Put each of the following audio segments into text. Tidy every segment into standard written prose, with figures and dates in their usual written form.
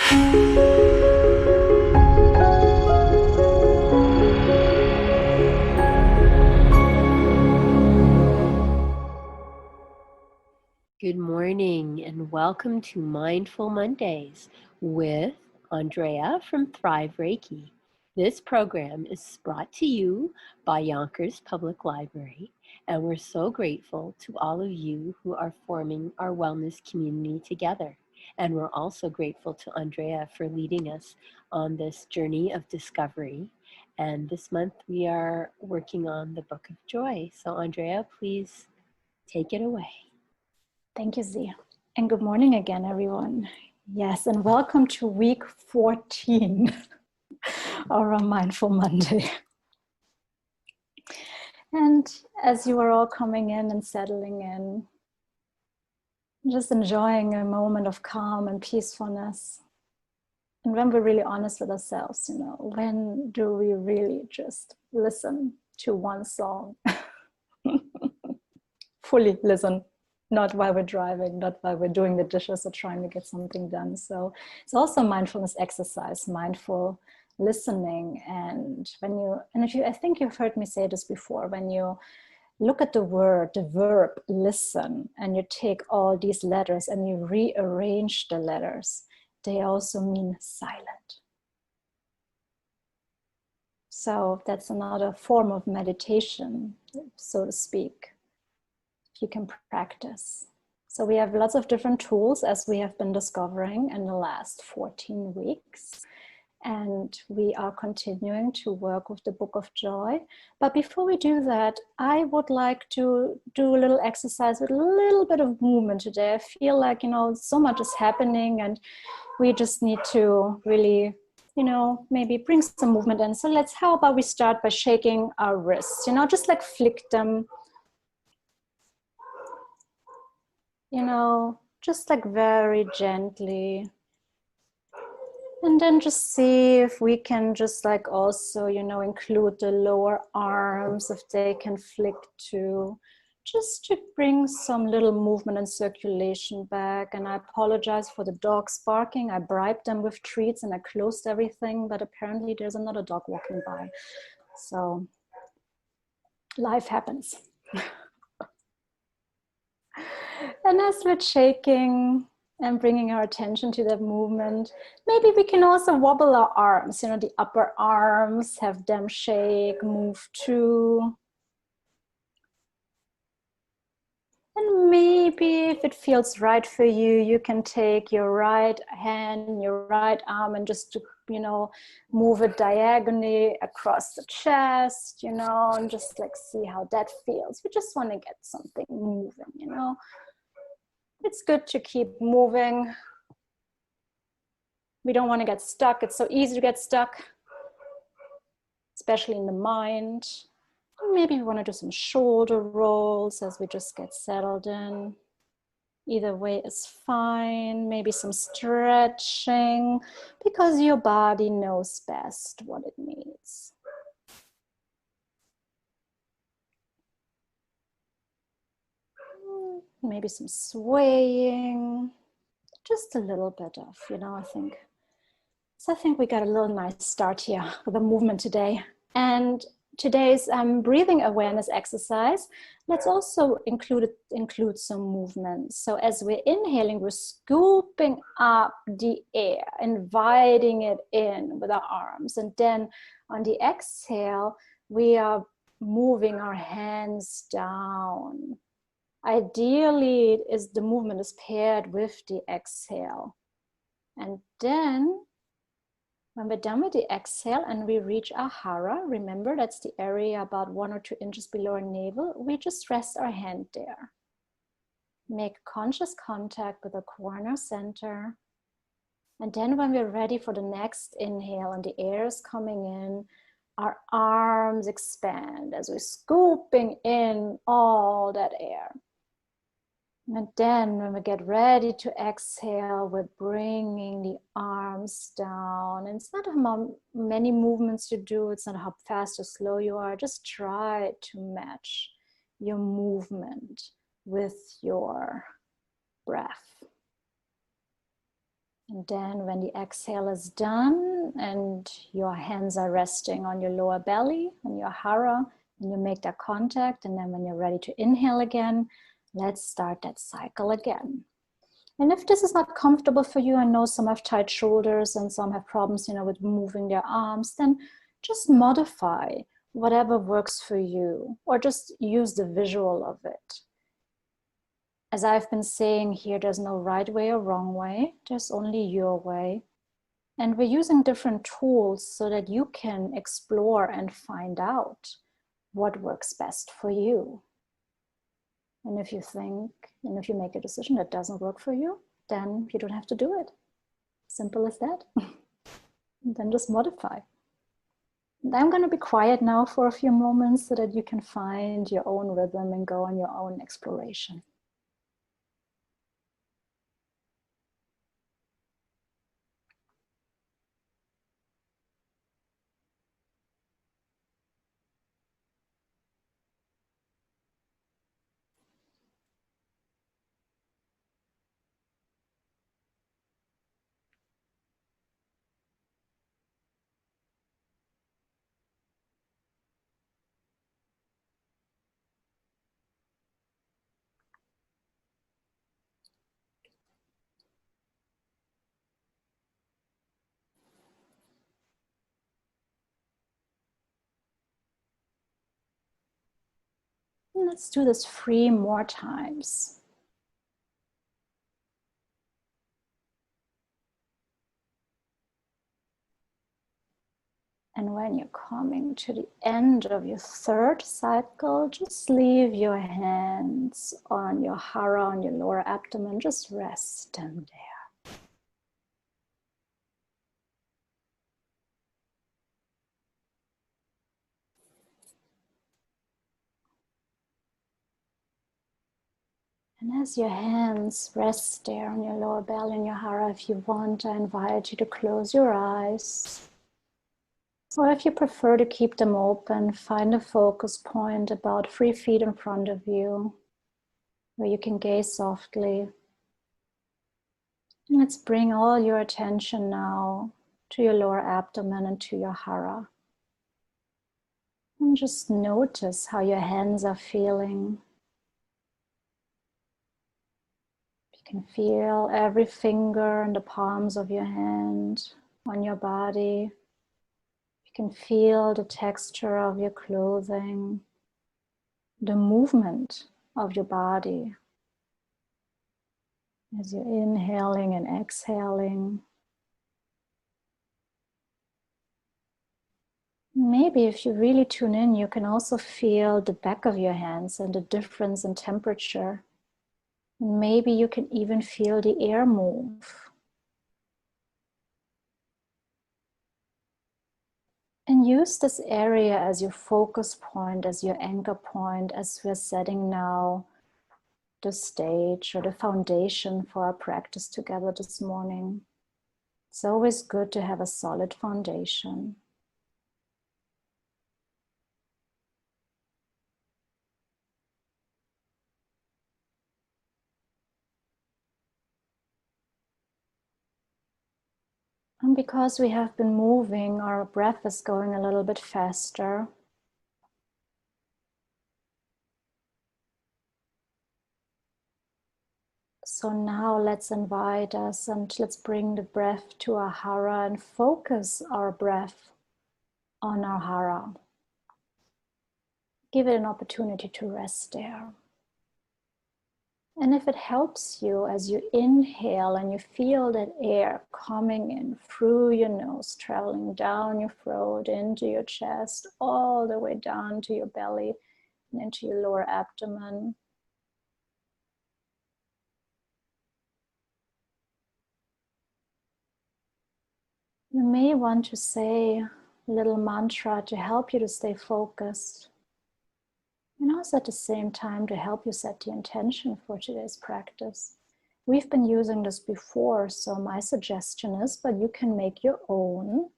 Good morning and welcome to Mindful Mondays with Andrea from Thrive Reiki. This program is brought to you by Yonkers Public Library, and we're so grateful to all of you who are forming our wellness community together. And we're also grateful to Andrea for leading us on this journey of discovery. And this month we are working on the Book of Joy. So Andrea, please take it away. Thank you, Zia. And good morning again, everyone. Yes, and welcome to week 14 of our Mindful Monday. And as you are all coming in and settling in, just enjoying a moment of calm and peacefulness. And when we're really honest with ourselves, when do we really just listen to one song? Fully listen. Not while we're driving, not while we're doing the dishes or trying to get something done. So it's also a mindfulness exercise, mindful listening. And I think you've heard me say this before, when you look at the verb listen, and you take all these letters and you rearrange the letters, they also mean silent. So that's another form of meditation, so to speak. You can practice. So we have lots of different tools, as we have been discovering in the last 14 weeks. And we are continuing to work with the Book of Joy. But before we do that, I would like to do a little exercise with a little bit of movement today. I feel like, so much is happening and we just need to really, maybe bring some movement in. So how about we start by shaking our wrists, just like flick them. Just like very gently. And then just see if we can just like also, include the lower arms, if they can flick too, just to bring some little movement and circulation back. And I apologize for the dogs barking. I bribed them with treats and I closed everything, but apparently there's another dog walking by. So life happens. And as we're shaking and bringing our attention to that movement, maybe we can also wobble our arms, the upper arms, have them shake, move too. And maybe if it feels right for you, you can take your right hand, your right arm, and just, move it diagonally across the chest, and just like see how that feels. We just want to get something moving, It's good to keep moving. We don't want to get stuck. It's so easy to get stuck, especially in the mind. Maybe we want to do some shoulder rolls as we just get settled in. Either way is fine. Maybe some stretching, because your body knows best what it needs. Maybe some swaying, just a little bit of, I think. So I think we got a little nice start here with the movement today. And today's breathing awareness exercise, let's also include some movement. So as we're inhaling, we're scooping up the air, inviting it in with our arms. And then on the exhale, we are moving our hands down. Ideally, the movement is paired with the exhale. And then when we're done with the exhale and we reach our hara, remember that's the area about 1 or 2 inches below our navel, we just rest our hand there. Make conscious contact with the corner center. And then when we're ready for the next inhale and the air is coming in, our arms expand as we're scooping in all that air. And then when we get ready to exhale, we're bringing the arms down. And it's not how many movements you do. It's not how fast or slow you are. Just try to match your movement with your breath. And then when the exhale is done and your hands are resting on your lower belly and your hara, and you make that contact, and then when you're ready to inhale again, let's start that cycle again. And if this is not comfortable for you, I know some have tight shoulders and some have problems, with moving their arms, then just modify whatever works for you, or just use the visual of it. As I've been saying here, there's no right way or wrong way, there's only your way. And we're using different tools so that you can explore and find out what works best for you. And if you think, and if you make a decision that doesn't work for you, then you don't have to do it. Simple as that. And then just modify. And I'm going to be quiet now for a few moments so that you can find your own rhythm and go on your own exploration. And let's do this 3 more times. And when you're coming to the end of your 3rd cycle, just leave your hands on your hara, on your lower abdomen, just rest them there. And as your hands rest there on your lower belly and your hara, if you want, I invite you to close your eyes. Or if you prefer to keep them open, find a focus point about 3 feet in front of you, where you can gaze softly. And let's bring all your attention now to your lower abdomen and to your hara. And just notice how your hands are feeling. You can feel every finger and the palms of your hand on your body. You can feel the texture of your clothing, the movement of your body as you're inhaling and exhaling. Maybe if you really tune in, you can also feel the back of your hands and the difference in temperature. Maybe you can even feel the air move. And use this area as your focus point, as your anchor point, as we're setting now the stage or the foundation for our practice together this morning. It's always good to have a solid foundation. And because we have been moving, our breath is going a little bit faster. So now let's invite us and let's bring the breath to our hara and focus our breath on our hara. Give it an opportunity to rest there. And if it helps you as you inhale and you feel that air coming in through your nose, traveling down your throat, into your chest, all the way down to your belly and into your lower abdomen. You may want to say a little mantra to help you to stay focused. And also at the same time to help you set the intention for today's practice. We've been using this before, so my suggestion is, but you can make your own.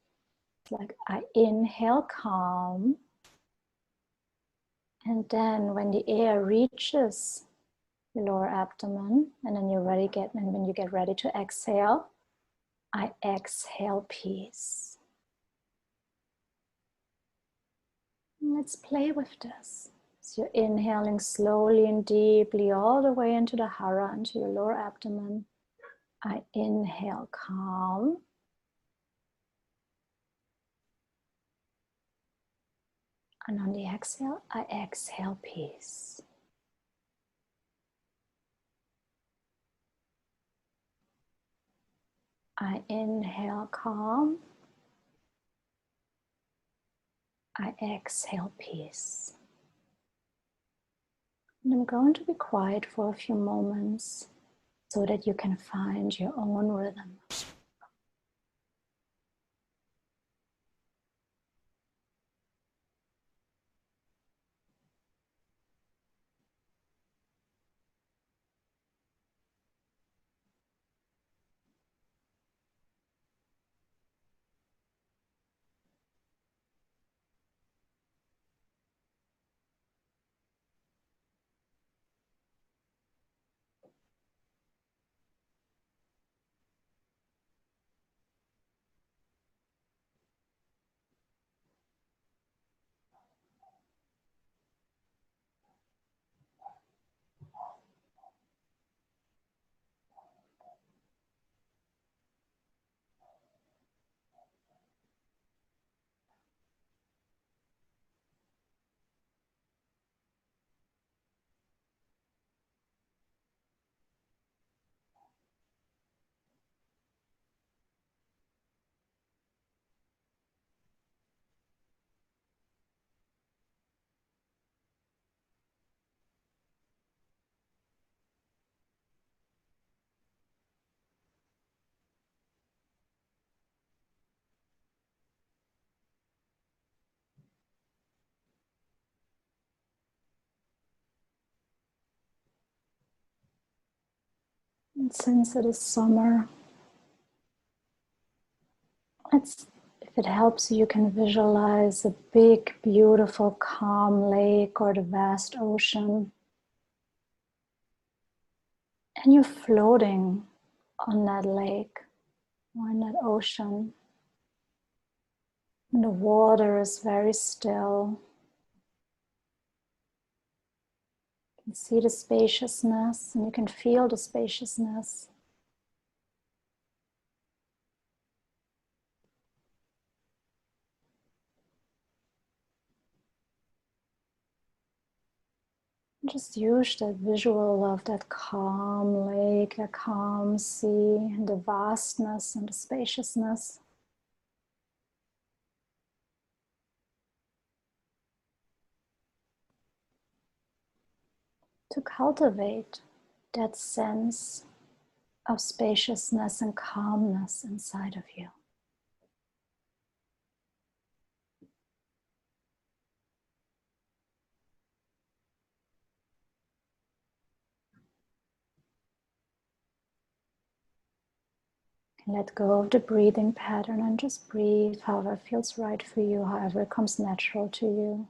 Like I inhale calm. And then when the air reaches your lower abdomen, and then when you get ready to exhale, I exhale peace. Let's play with this. So you're inhaling slowly and deeply all the way into the hara, into your lower abdomen. I inhale calm. And on the exhale, I exhale peace. I inhale calm. I exhale peace. And I'm going to be quiet for a few moments so that you can find your own rhythm. And since it is summer, if it helps you, you can visualize a big, beautiful, calm lake or the vast ocean. And you're floating on that lake or in that ocean. And the water is very still. You can see the spaciousness and you can feel the spaciousness. Just use that visual of that calm lake, that calm sea, and the vastness and the spaciousness to cultivate that sense of spaciousness and calmness inside of you. Let go of the breathing pattern and just breathe however feels right for you, however it comes natural to you.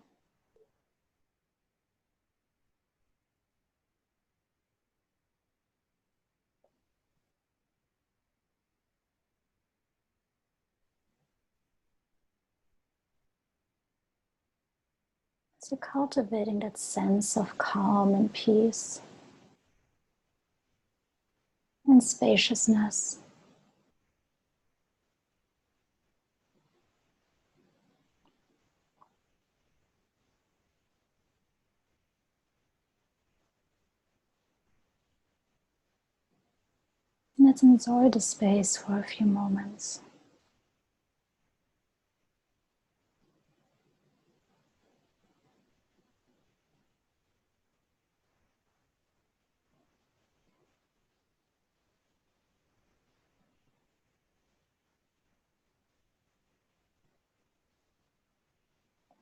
So cultivating that sense of calm and peace and spaciousness. Let's enjoy the space for a few moments.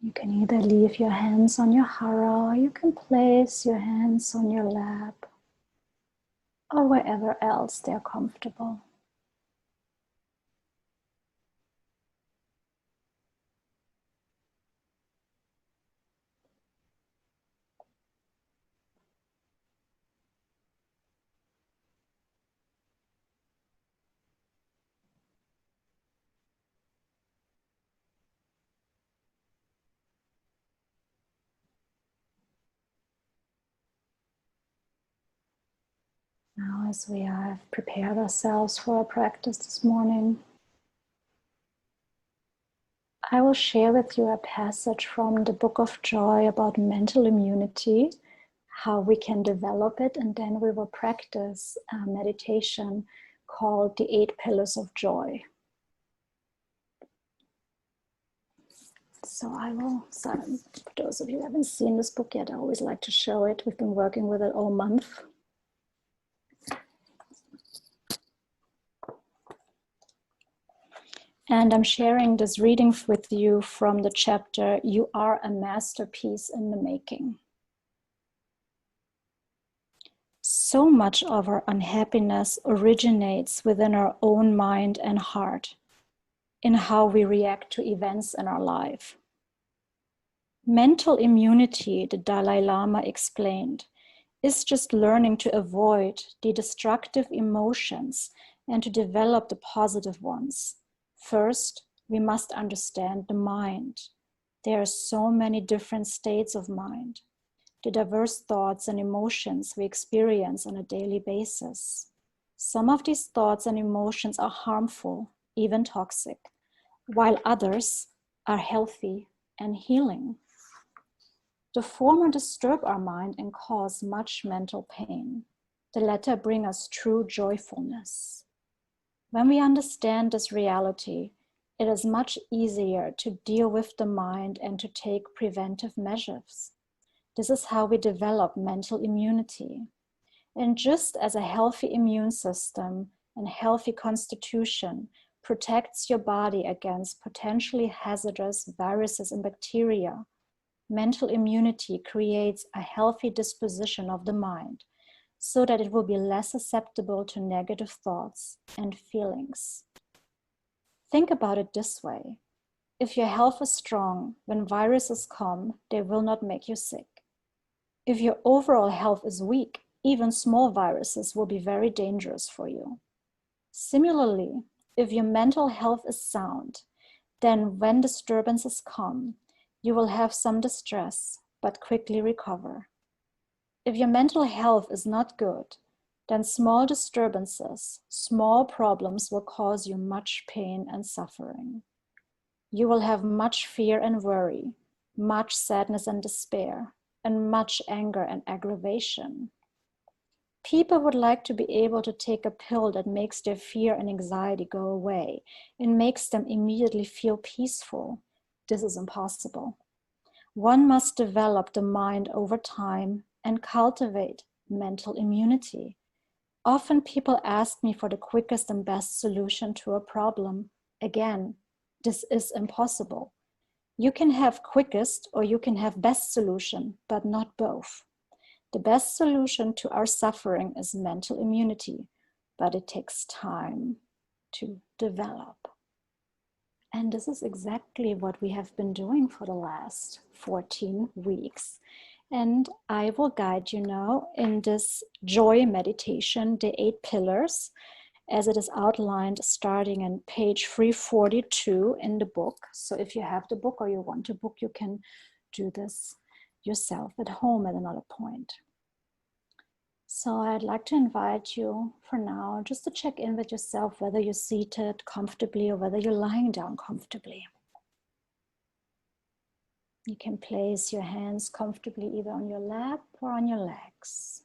You can either leave your hands on your hara or you can place your hands on your lap or wherever else they're comfortable. Now, as we have prepared ourselves for our practice this morning, I will share with you a passage from the Book of Joy about mental immunity, how we can develop it, and then we will practice a meditation called the 8 Pillars of Joy. So for those of you who haven't seen this book yet, I always like to show it. We've been working with it all month. And I'm sharing this reading with you from the chapter, You Are a Masterpiece in the Making. So much of our unhappiness originates within our own mind and heart, in how we react to events in our life. Mental immunity, the Dalai Lama explained, is just learning to avoid the destructive emotions and to develop the positive ones. First, we must understand the mind. There are so many different states of mind, the diverse thoughts and emotions we experience on a daily basis. Some of these thoughts and emotions are harmful, even toxic, while others are healthy and healing. The former disturb our mind and cause much mental pain. The latter bring us true joyfulness. When we understand this reality, it is much easier to deal with the mind and to take preventive measures. This is how we develop mental immunity. And just as a healthy immune system and healthy constitution protects your body against potentially hazardous viruses and bacteria, mental immunity creates a healthy disposition of the mind so that it will be less susceptible to negative thoughts and feelings. Think about it this way. If your health is strong, when viruses come, they will not make you sick. If your overall health is weak, even small viruses will be very dangerous for you. Similarly, if your mental health is sound, then when disturbances come, you will have some distress, but quickly recover. If your mental health is not good, then small disturbances, small problems will cause you much pain and suffering. You will have much fear and worry, much sadness and despair, and much anger and aggravation. People would like to be able to take a pill that makes their fear and anxiety go away and makes them immediately feel peaceful. This is impossible. One must develop the mind over time and cultivate mental immunity. Often people ask me for the quickest and best solution to a problem. Again, this is impossible. You can have quickest or you can have best solution, but not both. The best solution to our suffering is mental immunity, but it takes time to develop. And this is exactly what we have been doing for the last 14 weeks. And I will guide you now in this joy meditation, the 8 pillars, as it is outlined starting in page 342 in the book. So if you have the book or you want a book, you can do this yourself at home at another point. So I'd like to invite you for now just to check in with yourself, whether you're seated comfortably or whether you're lying down comfortably. You can place your hands comfortably either on your lap or on your legs.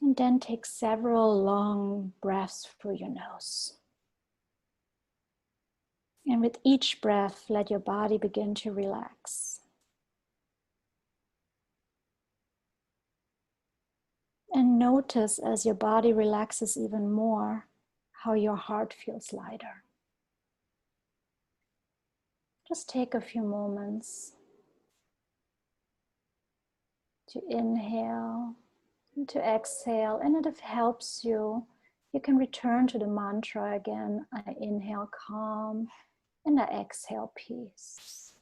And then take several long breaths through your nose. And with each breath, let your body begin to relax. And notice as your body relaxes even more, how your heart feels lighter. Just take a few moments to inhale and to exhale. And if it helps you, you can return to the mantra again. I inhale calm and I exhale peace.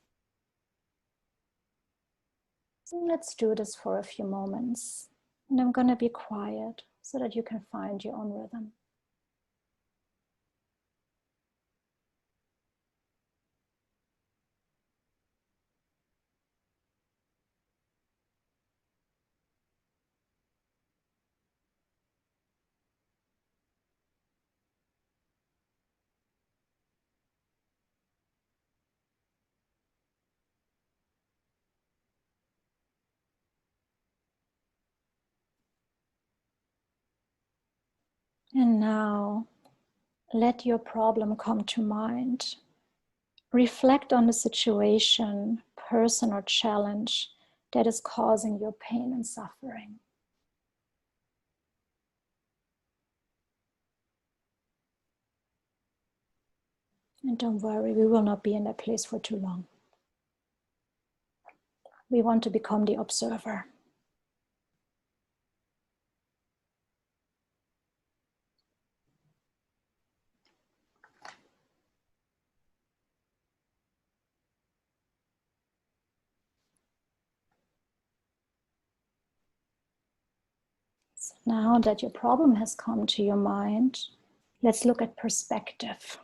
And let's do this for a few moments. And I'm going to be quiet so that you can find your own rhythm. And now let your problem come to mind. Reflect on the situation, person, or challenge that is causing your pain and suffering. And don't worry, we will not be in that place for too long. We want to become the observer. So now that your problem has come to your mind, let's look at perspective.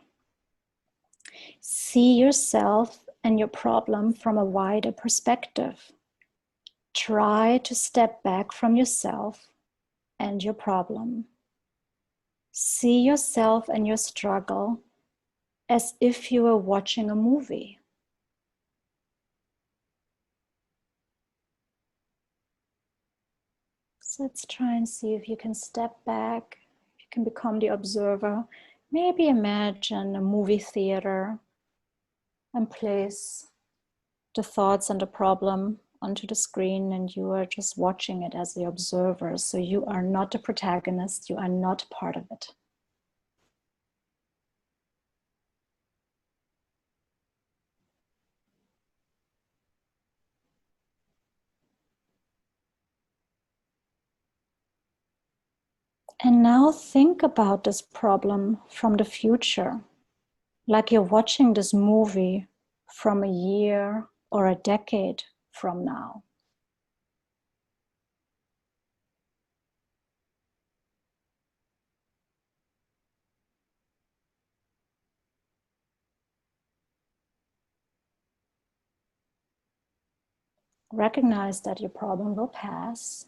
See yourself and your problem from a wider perspective. Try to step back from yourself and your problem. See yourself and your struggle as if you were watching a movie. So let's try and see if you can step back, if you can become the observer. Maybe imagine a movie theater and place the thoughts and the problem onto the screen, and you are just watching it as the observer. So you are not the protagonist, you are not part of it. And now think about this problem from the future, like you're watching this movie from a year or a decade from now. Recognize that your problem will pass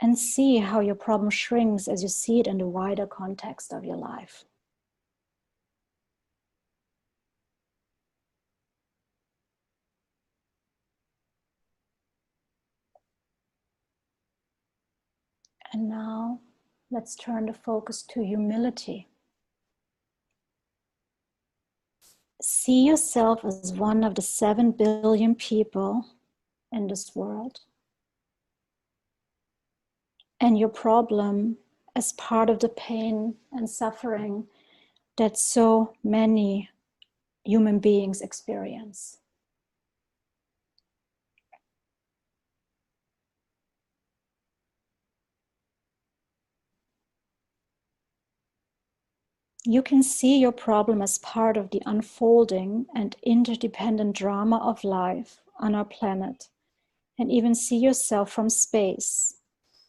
and see how your problem shrinks as you see it in the wider context of your life. And now let's turn the focus to humility. See yourself as one of the 7 billion people in this world, and your problem as part of the pain and suffering that so many human beings experience. You can see your problem as part of the unfolding and interdependent drama of life on our planet, and even see yourself from space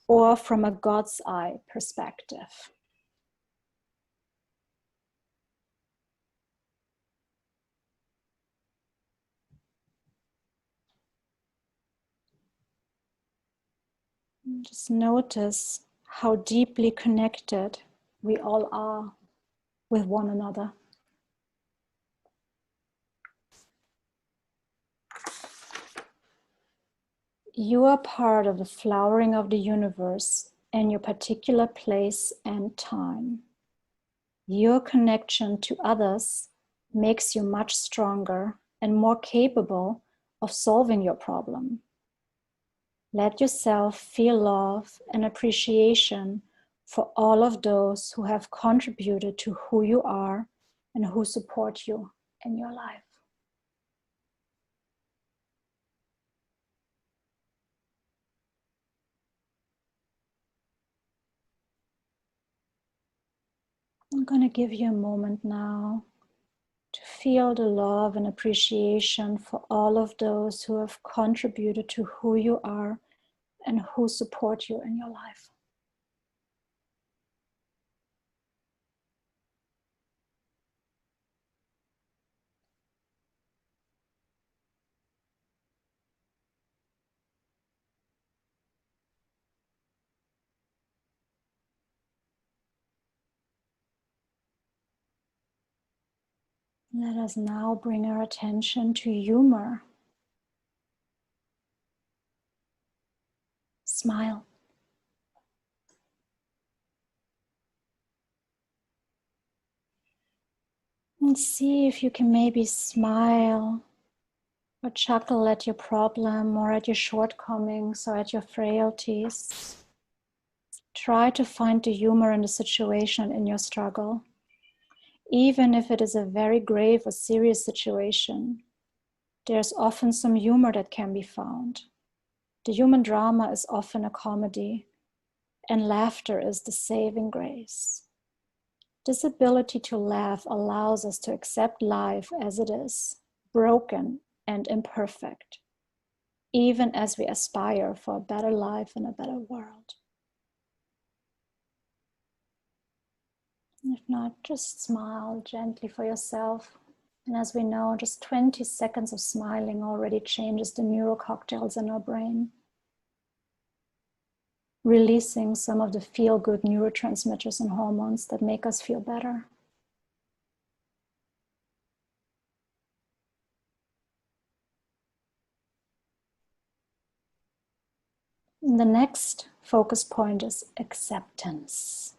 or from a God's eye perspective. Just notice how deeply connected we all are with one another. You are part of the flowering of the universe in your particular place and time. Your connection to others makes you much stronger and more capable of solving your problem. Let yourself feel love and appreciation for all of those who have contributed to who you are and who support you in your life. I'm going to give you a moment now to feel the love and appreciation for all of those who have contributed to who you are and who support you in your life. Let us now bring our attention to humor. Smile. And see if you can maybe smile or chuckle at your problem or at your shortcomings or at your frailties. Try to find the humor in the situation, in your struggle. Even if it is a very grave or serious situation, there's often some humor that can be found. The human drama is often a comedy, and laughter is the saving grace. This ability to laugh allows us to accept life as it is, broken and imperfect, even as we aspire for a better life and a better world. If not, just smile gently for yourself. And as we know, just 20 seconds of smiling already changes the neural cocktails in our brain, releasing some of the feel-good neurotransmitters and hormones that make us feel better. And the next focus point is acceptance.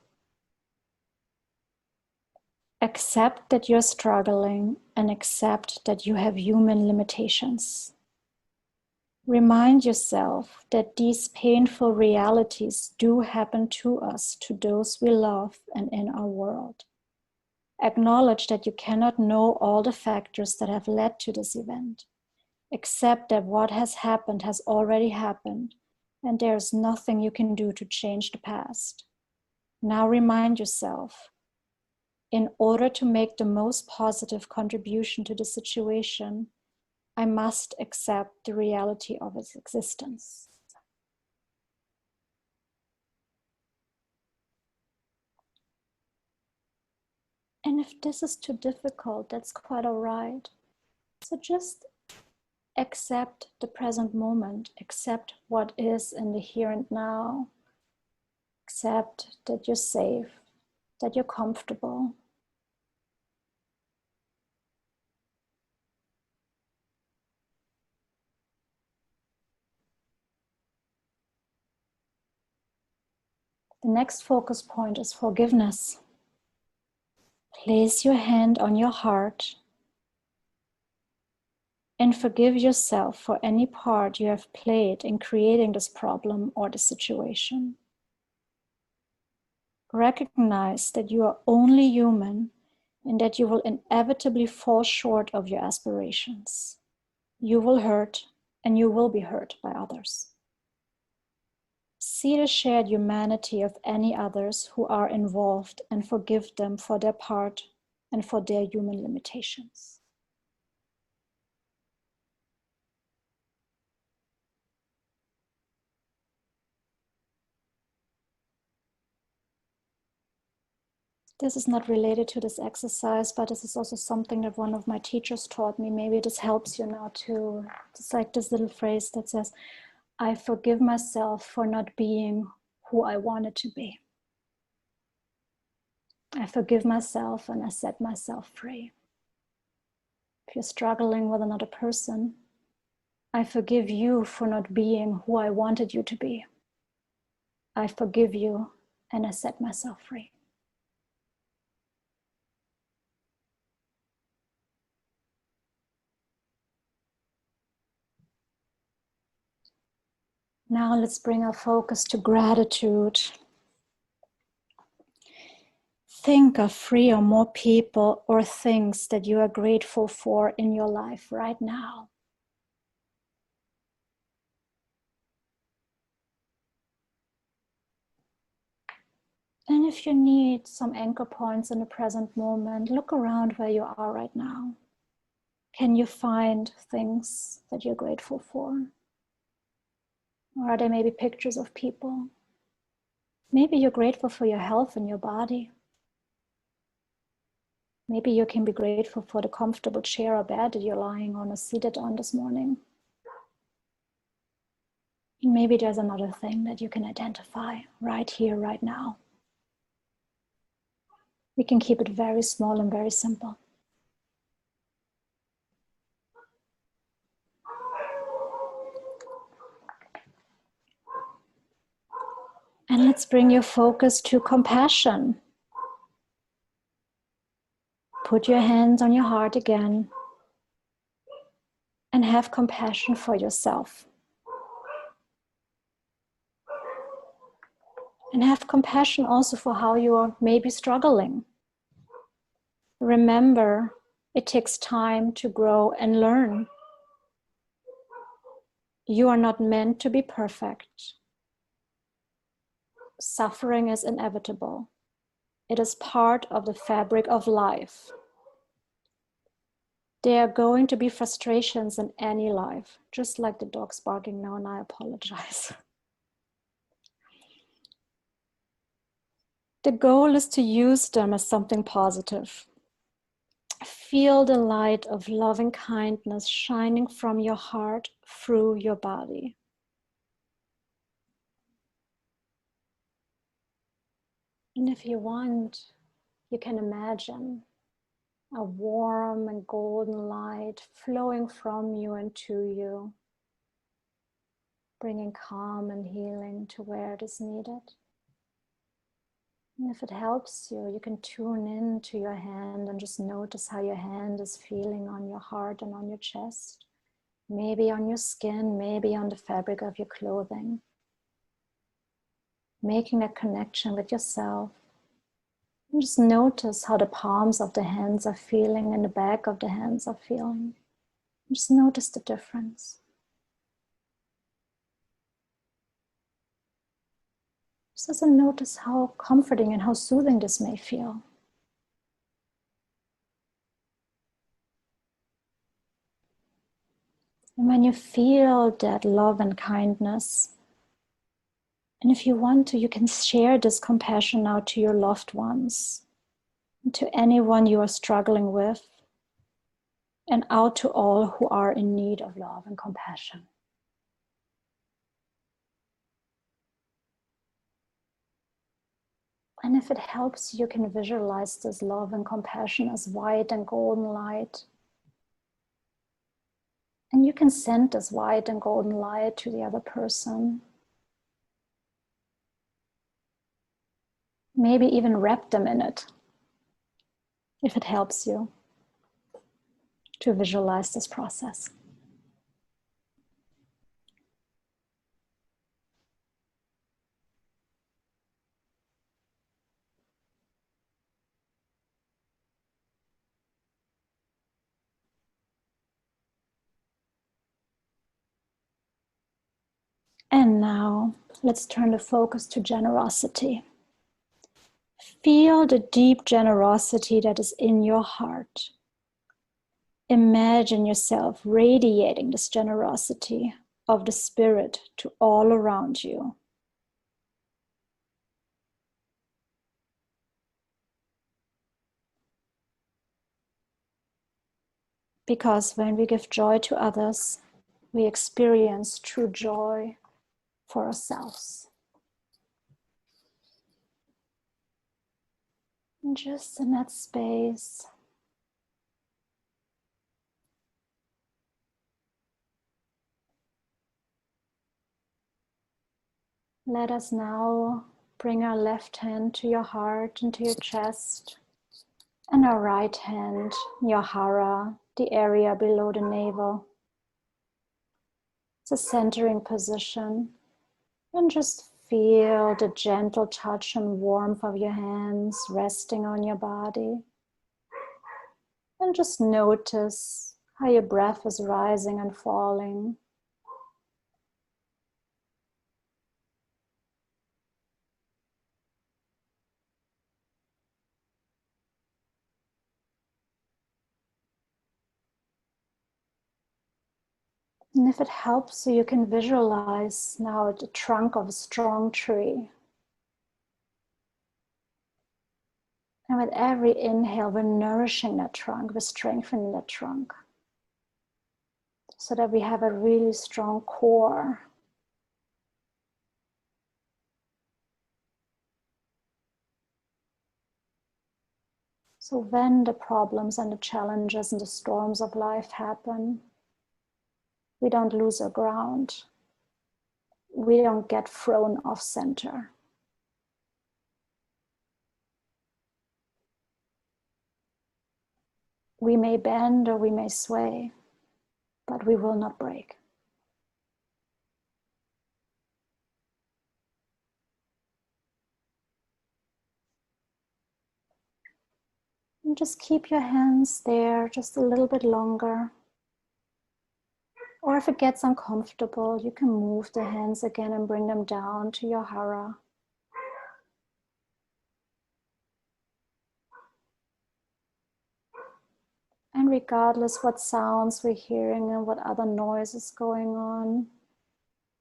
Accept that you're struggling and accept that you have human limitations. Remind yourself that these painful realities do happen to us, to those we love and in our world. Acknowledge that you cannot know all the factors that have led to this event. Accept that what has happened has already happened, and there is nothing you can do to change the past. Now remind yourself, in order to make the most positive contribution to the situation, I must accept the reality of its existence. And if this is too difficult, that's quite all right. So just accept the present moment, accept what is in the here and now. Accept that you're safe, that you're comfortable. The next focus point is forgiveness. Place your hand on your heart and forgive yourself for any part you have played in creating this problem or the situation. Recognize that you are only human and that you will inevitably fall short of your aspirations. You will hurt and you will be hurt by others. See the shared humanity of any others who are involved and forgive them for their part and for their human limitations. This is not related to this exercise, but this is also something that one of my teachers taught me. Maybe this helps you now too. It's like this little phrase that says, I forgive myself for not being who I wanted to be. I forgive myself and I set myself free. If you're struggling with another person, I forgive you for not being who I wanted you to be. I forgive you and I set myself free. Now let's bring our focus to gratitude. Think of 3 or more people or things that you are grateful for in your life right now. And if you need some anchor points in the present moment, look around where you are right now. Can you find things that you're grateful for? Or are there maybe pictures of people? Maybe you're grateful for your health and your body. Maybe you can be grateful for the comfortable chair or bed that you're lying on or seated on this morning. And maybe there's another thing that you can identify right here, right now. We can keep it very small and very simple. And let's bring your focus to compassion. Put your hands on your heart again and have compassion for yourself. And have compassion also for how you are maybe struggling. Remember, it takes time to grow and learn. You are not meant to be perfect. Suffering is inevitable. It is part of the fabric of life. There are going to be frustrations in any life, just like the dog's barking now, and I apologize. The goal is to use them as something positive. Feel the light of loving kindness shining from your heart through your body. And if you want, you can imagine a warm and golden light flowing from you and to you, bringing calm and healing to where it is needed. And if it helps you, you can tune in to your hand and just notice how your hand is feeling on your heart and on your chest, maybe on your skin, maybe on the fabric of your clothing. Making a connection with yourself. And just notice how the palms of the hands are feeling and the back of the hands are feeling. Just notice the difference. Just also notice how comforting and how soothing this may feel. And when you feel that love and kindness, and if you want to, you can share this compassion now to your loved ones, and to anyone you are struggling with, and out to all who are in need of love and compassion. And if it helps, you can visualize this love and compassion as white and golden light. And you can send this white and golden light to the other person. Maybe even wrap them in it, if it helps you to visualize this process. And now let's turn the focus to generosity. Feel the deep generosity that is in your heart. Imagine yourself radiating this generosity of the spirit to all around you. Because when we give joy to others, we experience true joy for ourselves. And just in that space, let us now bring our left hand to your heart and to your chest, and our right hand, your hara, the area below the navel. It's a centering position, and just feel the gentle touch and warmth of your hands resting on your body. And just notice how your breath is rising and falling. And if it helps you, you can visualize now the trunk of a strong tree. And with every inhale, we're nourishing that trunk, we're strengthening that trunk, so that we have a really strong core. So when the problems and the challenges and the storms of life happen, we don't lose our ground. We don't get thrown off center. We may bend or we may sway, but we will not break. And just keep your hands there just a little bit longer. Or if it gets uncomfortable, you can move the hands again and bring them down to your hara. And regardless what sounds we're hearing and what other noise is going on,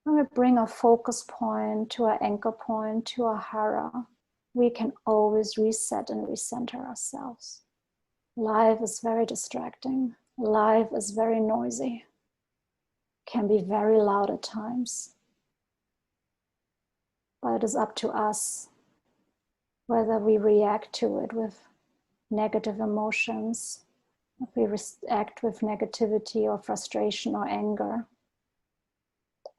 when we bring our focus point to our anchor point, to our hara, we can always reset and recenter ourselves. Life is very distracting. Life is very noisy. Can be very loud at times. But it is up to us whether we react to it with negative emotions, if we react with negativity or frustration or anger,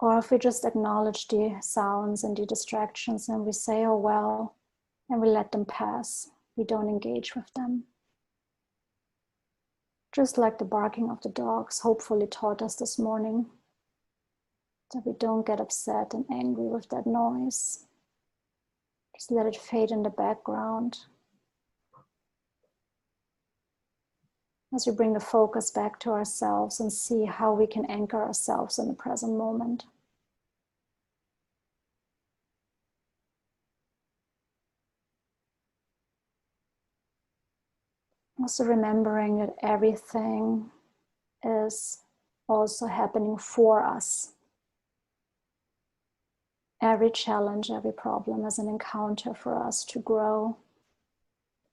or if we just acknowledge the sounds and the distractions and we say, oh well, and we let them pass. We don't engage with them. Just like the barking of the dogs hopefully taught us this morning, that we don't get upset and angry with that noise. Just let it fade in the background. As we bring the focus back to ourselves and see how we can anchor ourselves in the present moment. Also remembering that everything is also happening for us. Every challenge, every problem is an encounter for us to grow,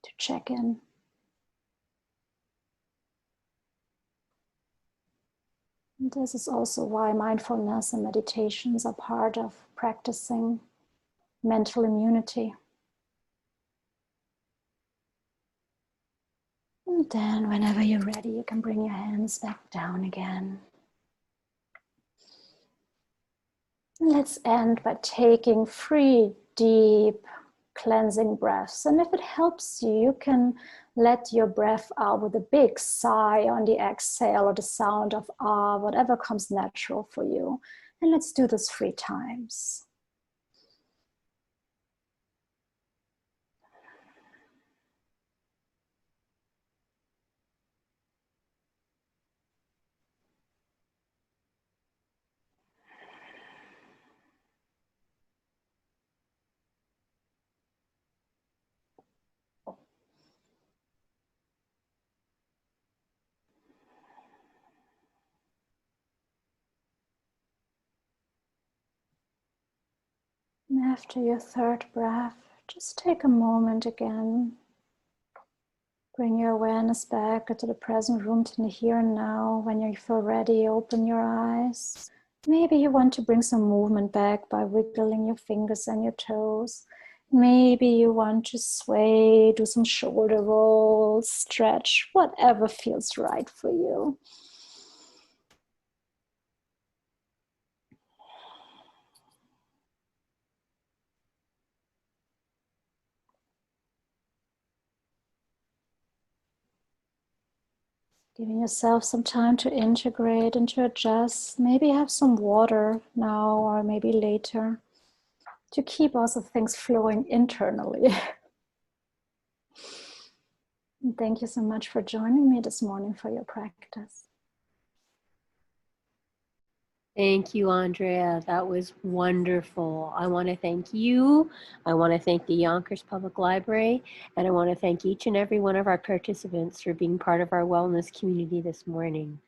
to check in. And this is also why mindfulness and meditations are part of practicing mental immunity. And then whenever you're ready, you can bring your hands back down again. Let's end by taking 3 deep cleansing breaths. And if it helps you, you can let your breath out with a big sigh on the exhale or the sound of ah, whatever comes natural for you. And let's do this 3 times. And after your 3rd breath, just take a moment again. Bring your awareness back into the present room, to the here and now. When you feel ready, open your eyes. Maybe you want to bring some movement back by wiggling your fingers and your toes. Maybe you want to sway, do some shoulder rolls, stretch, whatever feels right for you. Giving yourself some time to integrate and to adjust. Maybe have some water now or maybe later to keep also things flowing internally. And thank you so much for joining me this morning for your practice. Thank you, Andrea. That was wonderful. I want to thank you. I want to thank the Yonkers Public Library, and I want to thank each and every one of our participants for being part of our wellness community this morning.